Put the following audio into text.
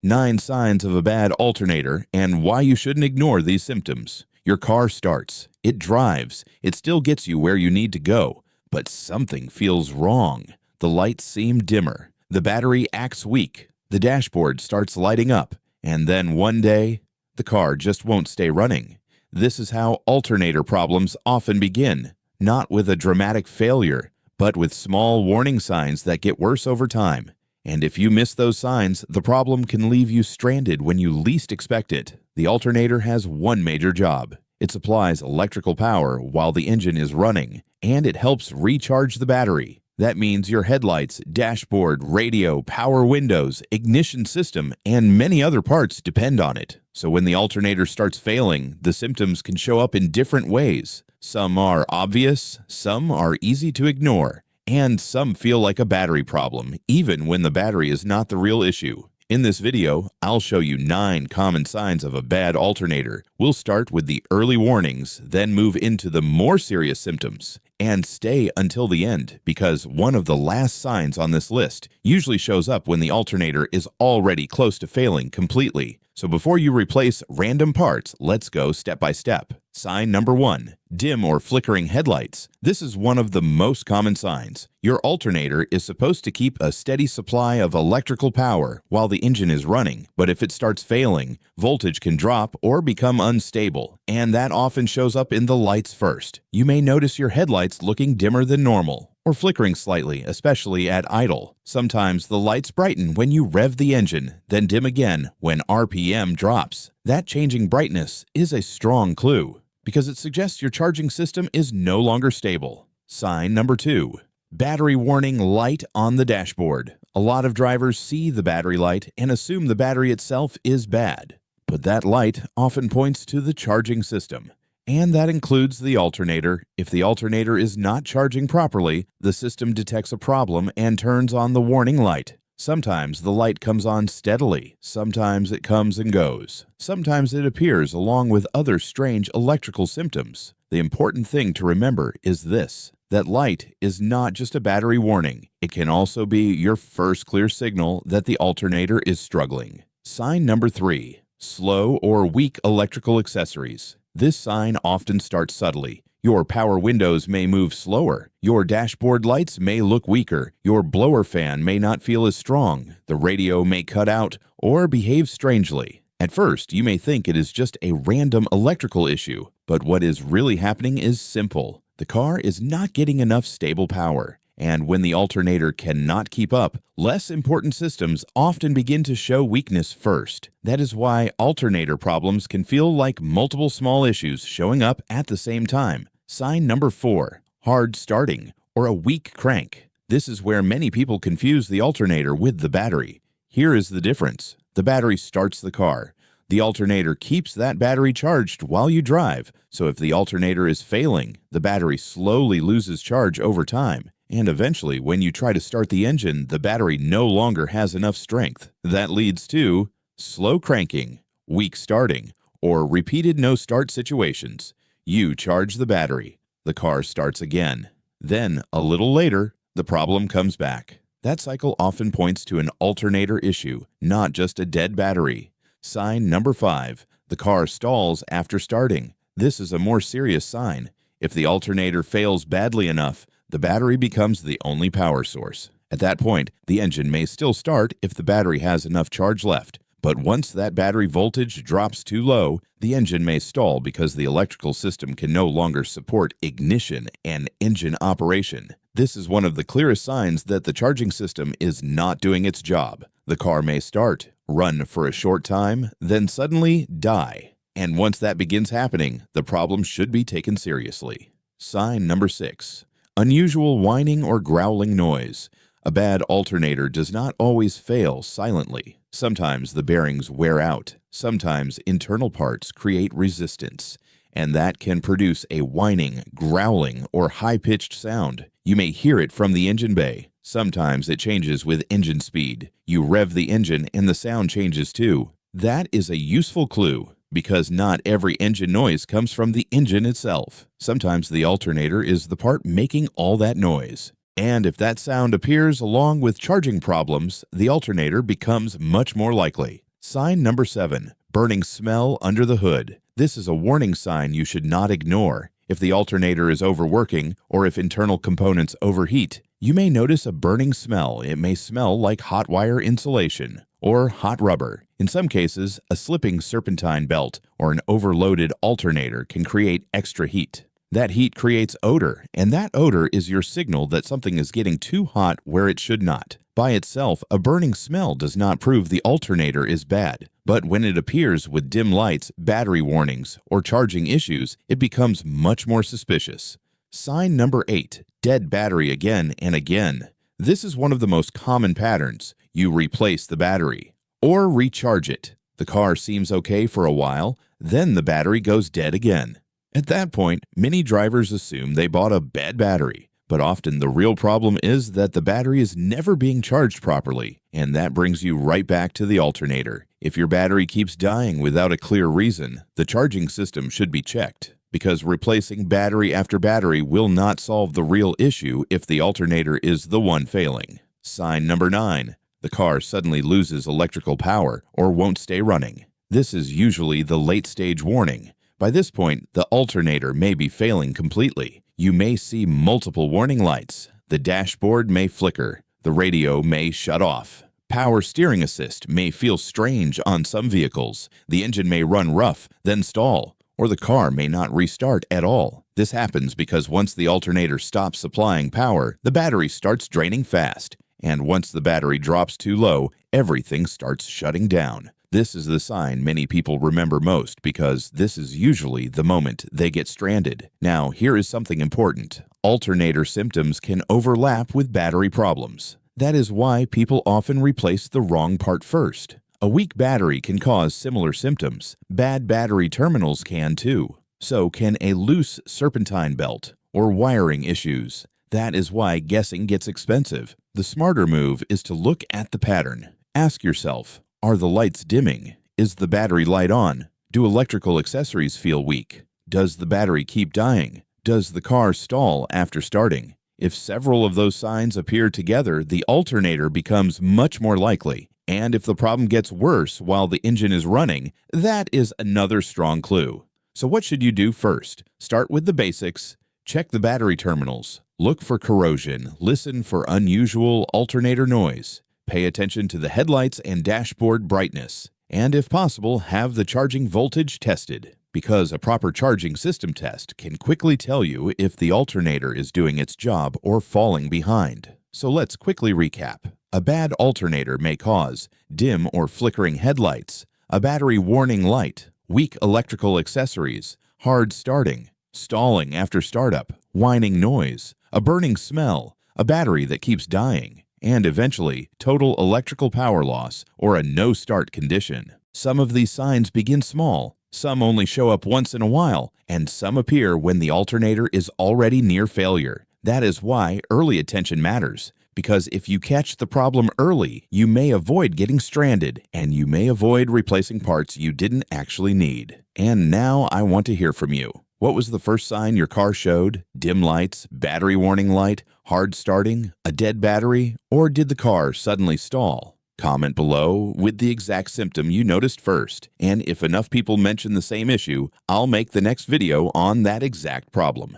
9 signs of a bad alternator and why you shouldn't ignore these symptoms. Your car starts, it drives, it still gets you where you need to go, but something feels wrong. The lights seem dimmer, the battery acts weak, the dashboard starts lighting up, and then one day, the car just won't stay running. This is how alternator problems often begin, not with a dramatic failure, but with small warning signs that get worse over time. And if you miss those signs, the problem can leave you stranded when you least expect it. The alternator has one major job. It supplies electrical power while the engine is running, and it helps recharge the battery. That means your headlights, dashboard, radio, power windows, ignition system, and many other parts depend on it. So when the alternator starts failing, the symptoms can show up in different ways. Some are obvious, some are easy to ignore, and some feel like a battery problem, even when the battery is not the real issue. In this video, I'll show you 9 common signs of a bad alternator. We'll start with the early warnings, then move into the more serious symptoms, and stay until the end because one of the last signs on this list usually shows up when the alternator is already close to failing completely. So before you replace random parts, let's go step by step. Sign number 1, dim or flickering headlights. This is one of the most common signs. Your alternator is supposed to keep a steady supply of electrical power while the engine is running, but if it starts failing, voltage can drop or become unstable, and that often shows up in the lights first. You may notice your headlights looking dimmer than normal, or flickering slightly, especially at idle. Sometimes the lights brighten when you rev the engine, then dim again when RPM drops. That changing brightness is a strong clue, because it suggests your charging system is no longer stable. Sign number 2, battery warning light on the dashboard. A lot of drivers see the battery light and assume the battery itself is bad, but that light often points to the charging system. And that includes the alternator. If the alternator is not charging properly, the system detects a problem and turns on the warning light. Sometimes the light comes on steadily, sometimes it comes and goes. Sometimes it appears along with other strange electrical symptoms. The important thing to remember is this: that light is not just a battery warning. It can also be your first clear signal that the alternator is struggling. Sign number 3, slow or weak electrical accessories. This sign often starts subtly. Your power windows may move slower, your dashboard lights may look weaker, your blower fan may not feel as strong, the radio may cut out or behave strangely. At first, you may think it is just a random electrical issue, but what is really happening is simple. The car is not getting enough stable power. And when the alternator cannot keep up, less important systems often begin to show weakness first. That is why alternator problems can feel like multiple small issues showing up at the same time. Sign number 4, hard starting or a weak crank. This is where many people confuse the alternator with the battery. Here is the difference. The battery starts the car. The alternator keeps that battery charged while you drive. So if the alternator is failing, the battery slowly loses charge over time. And eventually, when you try to start the engine, the battery no longer has enough strength. That leads to slow cranking, weak starting, or repeated no-start situations. You charge the battery. The car starts again. Then, a little later, the problem comes back. That cycle often points to an alternator issue, not just a dead battery. Sign number 5, the car stalls after starting. This is a more serious sign. If the alternator fails badly enough, the battery becomes the only power source. At that point, the engine may still start if the battery has enough charge left. But once that battery voltage drops too low, the engine may stall because the electrical system can no longer support ignition and engine operation. This is one of the clearest signs that the charging system is not doing its job. The car may start, run for a short time, then suddenly die. And once that begins happening, the problem should be taken seriously. Sign number 6. Unusual whining or growling noise. A bad alternator does not always fail silently. Sometimes the bearings wear out. Sometimes internal parts create resistance, and that can produce a whining, growling, or high-pitched sound. You may hear it from the engine bay. Sometimes it changes with engine speed. You rev the engine and the sound changes too. That is a useful clue, because not every engine noise comes from the engine itself. Sometimes the alternator is the part making all that noise. And if that sound appears along with charging problems, the alternator becomes much more likely. Sign number 7. Burning smell under the hood. This is a warning sign you should not ignore. If the alternator is overworking or if internal components overheat, you may notice a burning smell. It may smell like hot wire insulation or hot rubber. In some cases, a slipping serpentine belt or an overloaded alternator can create extra heat. That heat creates odor, and that odor is your signal that something is getting too hot where it should not. By itself, a burning smell does not prove the alternator is bad, but when it appears with dim lights, battery warnings, or charging issues, it becomes much more suspicious. Sign number 8. Dead battery again and again. This is one of the most common patterns. You replace the battery or recharge it. The car seems okay for a while, then the battery goes dead again. At that point, many drivers assume they bought a bad battery, but often the real problem is that the battery is never being charged properly, and that brings you right back to the alternator. If your battery keeps dying without a clear reason, the charging system should be checked, because replacing battery after battery will not solve the real issue if the alternator is the one failing. Sign number 9. The car suddenly loses electrical power or won't stay running. This is usually the late-stage warning. By this point, the alternator may be failing completely. You may see multiple warning lights. The dashboard may flicker. The radio may shut off. Power steering assist may feel strange on some vehicles. The engine may run rough, then stall, or the car may not restart at all. This happens because once the alternator stops supplying power, the battery starts draining fast. And once the battery drops too low, everything starts shutting down. This is the sign many people remember most because this is usually the moment they get stranded. Now, here is something important. Alternator symptoms can overlap with battery problems. That is why people often replace the wrong part first. A weak battery can cause similar symptoms. Bad battery terminals can too. So can a loose serpentine belt or wiring issues. That is why guessing gets expensive. The smarter move is to look at the pattern. Ask yourself, are the lights dimming? Is the battery light on? Do electrical accessories feel weak? Does the battery keep dying? Does the car stall after starting? If several of those signs appear together, the alternator becomes much more likely. And if the problem gets worse while the engine is running, that is another strong clue. So what should you do first? Start with the basics. Check the battery terminals. Look for corrosion. Listen for unusual alternator noise. Pay attention to the headlights and dashboard brightness. And if possible, have the charging voltage tested, because a proper charging system test can quickly tell you if the alternator is doing its job or falling behind. So let's quickly recap. A bad alternator may cause dim or flickering headlights, a battery warning light, weak electrical accessories, hard starting, stalling after startup, whining noise, a burning smell, a battery that keeps dying, and eventually total electrical power loss or a no-start condition. Some of these signs begin small, some only show up once in a while, and some appear when the alternator is already near failure. That is why early attention matters, because if you catch the problem early, you may avoid getting stranded, and you may avoid replacing parts you didn't actually need. And now I want to hear from you. What was the first sign your car showed? Dim lights, battery warning light, hard starting, a dead battery, or did the car suddenly stall? Comment below with the exact symptom you noticed first, and if enough people mention the same issue, I'll make the next video on that exact problem.